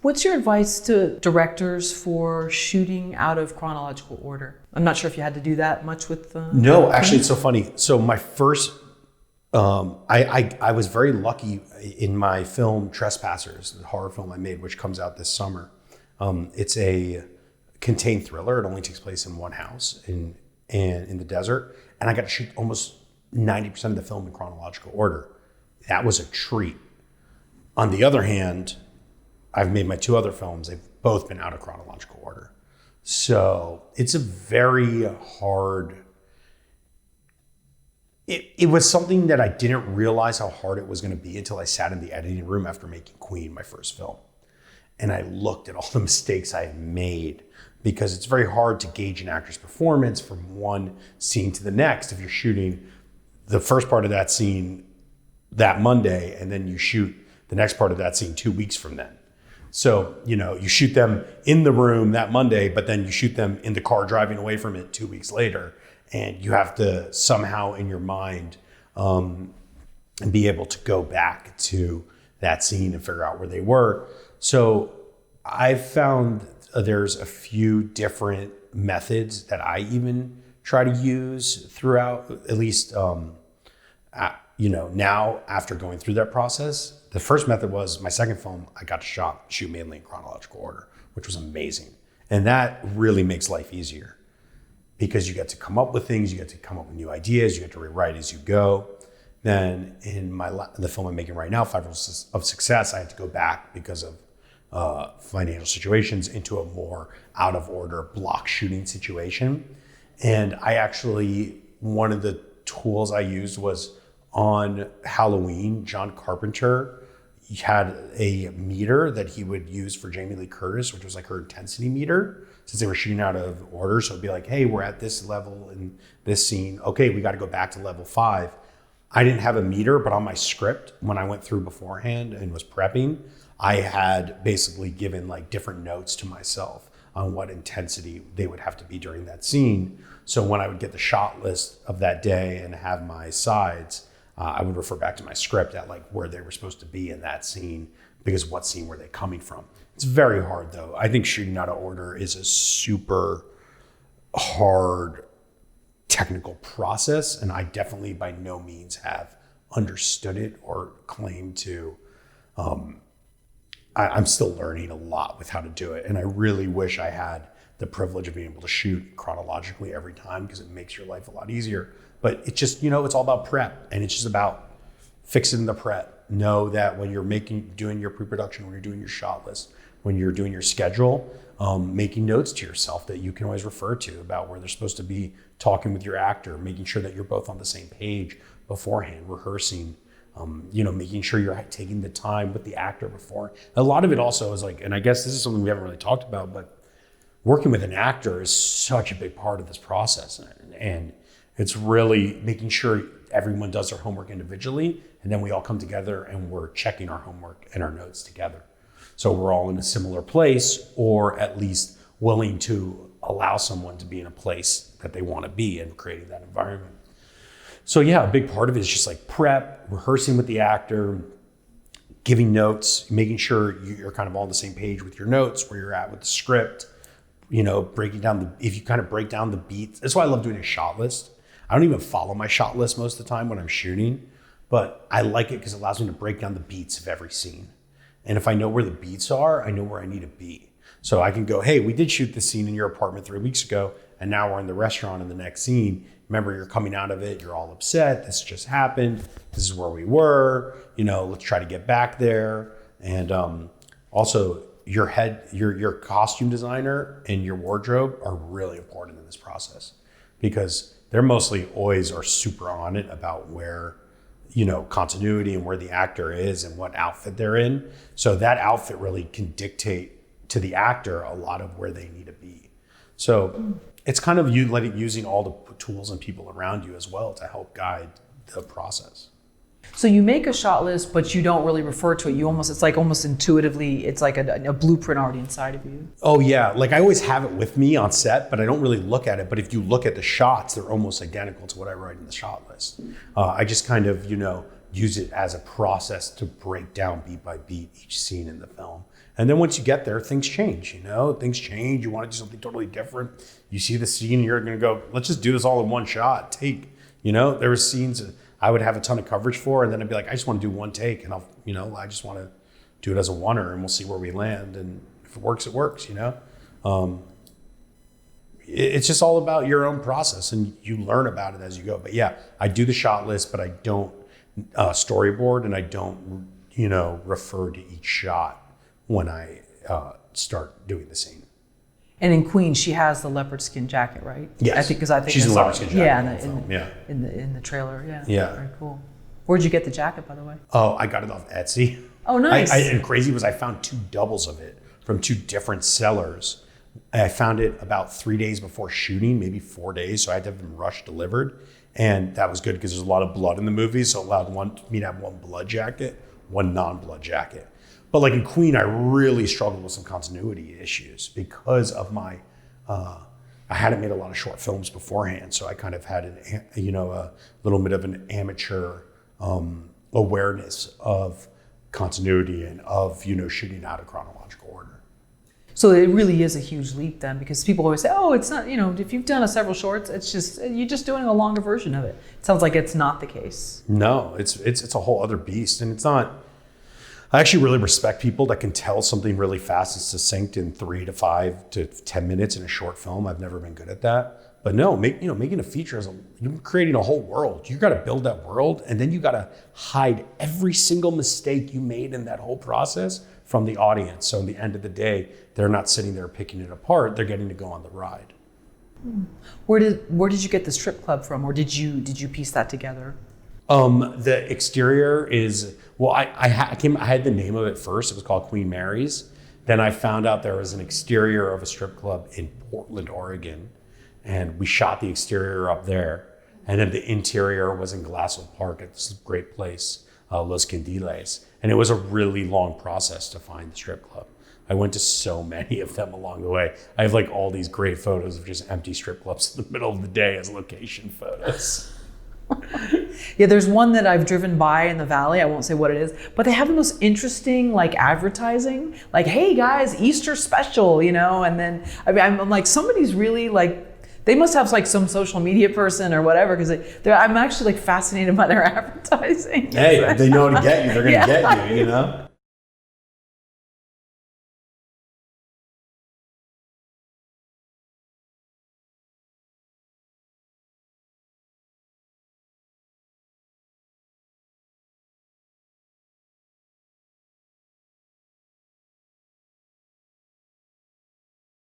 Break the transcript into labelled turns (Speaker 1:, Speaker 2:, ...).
Speaker 1: What's your advice to directors for shooting out of chronological order? I'm not sure if you had to do that much with.
Speaker 2: No, actually, it's so funny. So my first, I was very lucky in my film Trespassers, the horror film I made, which comes out this summer. It's a contained thriller. It only takes place in one house in the desert, and I got to shoot almost 90% of the film in chronological order. That was a treat. On the other hand, I've made my 2 other films. They've both been out of chronological order. So it's a very hard, it was something that I didn't realize how hard it was going to be until I sat in the editing room after making Queen, my first film. And I looked at all the mistakes I had made, because it's very hard to gauge an actor's performance from one scene to the next if you're shooting the first part of that scene that Monday and then you shoot the next part of that scene 2 weeks from then. So, you shoot them in the room that Monday, but then you shoot them in the car driving away from it 2 weeks later. And you have to somehow in your mind be able to go back to that scene and figure out where they were. So I've found there's a few different methods that I even try to use throughout, at least, now after going through that process. The first method was my second film, I got to shoot mainly in chronological order, which was amazing. And that really makes life easier because you get to come up with things, you get to come up with new ideas, you get to rewrite as you go. Then in the film I'm making right now, 5 Rules of Success, I had to go back because of financial situations into a more out of order block shooting situation. And one of the tools I used was on Halloween, John Carpenter had a meter that he would use for Jamie Lee Curtis, which was like her intensity meter, since they were shooting out of order. So it'd be like, hey, we're at this level in this scene. Okay, we got to go back to level 5. I didn't have a meter, but on my script, when I went through beforehand and was prepping, I had basically given like different notes to myself on what intensity they would have to be during that scene. So when I would get the shot list of that day and have my sides, I would refer back to my script at like where they were supposed to be in that scene, because what scene were they coming from? It's very hard though. I think shooting out of order is a super hard technical process, and I definitely by no means have understood it or claim to. I'm still learning a lot with how to do it, and I really wish I had the privilege of being able to shoot chronologically every time, because it makes your life a lot easier. But it's just, it's all about prep, and it's just about fixing the prep. Know that when you're doing your pre-production, when you're doing your shot list, when you're doing your schedule, making notes to yourself that you can always refer to about where they're supposed to be, talking with your actor, making sure that you're both on the same page beforehand, rehearsing, making sure you're taking the time with the actor before. A lot of it also is like, and I guess this is something we haven't really talked about, but working with an actor is such a big part of this process. And it's really making sure everyone does their homework individually, and then we all come together and we're checking our homework and our notes together. So we're all in a similar place, or at least willing to allow someone to be in a place that they want to be and creating that environment. So yeah, a big part of it is just like prep, rehearsing with the actor, giving notes, making sure you're kind of all on the same page with your notes, where you're at with the script, breaking down if you kind of break down the beats. That's why I love doing a shot list. I don't even follow my shot list most of the time when I'm shooting, but I like it because it allows me to break down the beats of every scene. And if I know where the beats are, I know where I need to be. So I can go, hey, we did shoot this scene in your apartment 3 weeks ago, and now we're in the restaurant in the next scene. Remember, you're coming out of it, you're all upset, this just happened, this is where we were, let's try to get back there. And also your costume designer and your wardrobe are really important in this process, because they're mostly always are super on it about where, continuity and where the actor is and what outfit they're in. So that outfit really can dictate to the actor a lot of where they need to be. So it's kind of using all the tools and people around you as well to help guide the process.
Speaker 1: So you make a shot list, but you don't really refer to it. It's like almost intuitively, it's like a blueprint already inside of you.
Speaker 2: Oh yeah, like I always have it with me on set, but I don't really look at it. But if you look at the shots, they're almost identical to what I write in the shot list. I just kind of, use it as a process to break down beat by beat each scene in the film And then once you get there, things change, things change. You want to do something totally different. You see the scene, you're going to go, let's just do this all in one shot, take. There were scenes that I would have a ton of coverage for, and then I'd be like, I just want to do one take, and I just want to do it as a oneer, and we'll see where we land. And if it works, it works, It's just all about your own process, and you learn about it as you go. But yeah, I do the shot list, but I don't storyboard, and I don't, refer to each shot when I start doing the scene.
Speaker 1: And in Queen, she has the leopard skin jacket, right?
Speaker 2: Yes.
Speaker 1: I think
Speaker 2: she's in the leopard skin jacket.
Speaker 1: In the trailer, yeah.
Speaker 2: Yeah.
Speaker 1: Very cool. Where'd you get the jacket, by the way?
Speaker 2: Oh, I got it off Etsy.
Speaker 1: Oh, nice.
Speaker 2: And crazy was I found 2 doubles of it from 2 different sellers. I found it about 3 days before shooting, maybe 4 days, so I had to have them rush delivered. And that was good because there's a lot of blood in the movie, so it allowed me to have 1 blood jacket, 1 non-blood jacket. But like in Queen, I really struggled with some continuity issues because of my, I hadn't made a lot of short films beforehand, so I kind of had a little bit of an amateur awareness of continuity and of shooting out of chronological order.
Speaker 1: So it really is a huge leap then, because people always say, oh, it's not, if you've done several shorts, it's just, you're just doing a longer version of it. It sounds like it's not the case.
Speaker 2: No, it's a whole other beast, and it's not. I actually really respect people that can tell something really fast and succinct in 3 to 5 to 10 minutes in a short film. I've never been good at that. But no, making a feature you're creating a whole world. You got to build that world, and then you got to hide every single mistake you made in that whole process from the audience. So in the end of the day, they're not sitting there picking it apart. They're getting to go on the ride.
Speaker 1: Where did you get the strip club from, or did you piece that together?
Speaker 2: The exterior is, well, I had the name of it first. It was called Queen Mary's. Then I found out there was an exterior of a strip club in Portland, Oregon, and we shot the exterior up there. And then the interior was in Glassell Park at this great place, Los Candiles. And it was a really long process to find the strip club. I went to so many of them along the way. I have like all these great photos of just empty strip clubs in the middle of the day as location photos.
Speaker 1: Yeah, there's one that I've driven by in the valley. I won't say what it is, but they have the most interesting advertising. Like, hey guys, Easter special, And then I'm like, somebody's really they must have some social media person or whatever, because I'm actually fascinated by their advertising.
Speaker 2: Hey, they know how to get you. They're going to get you,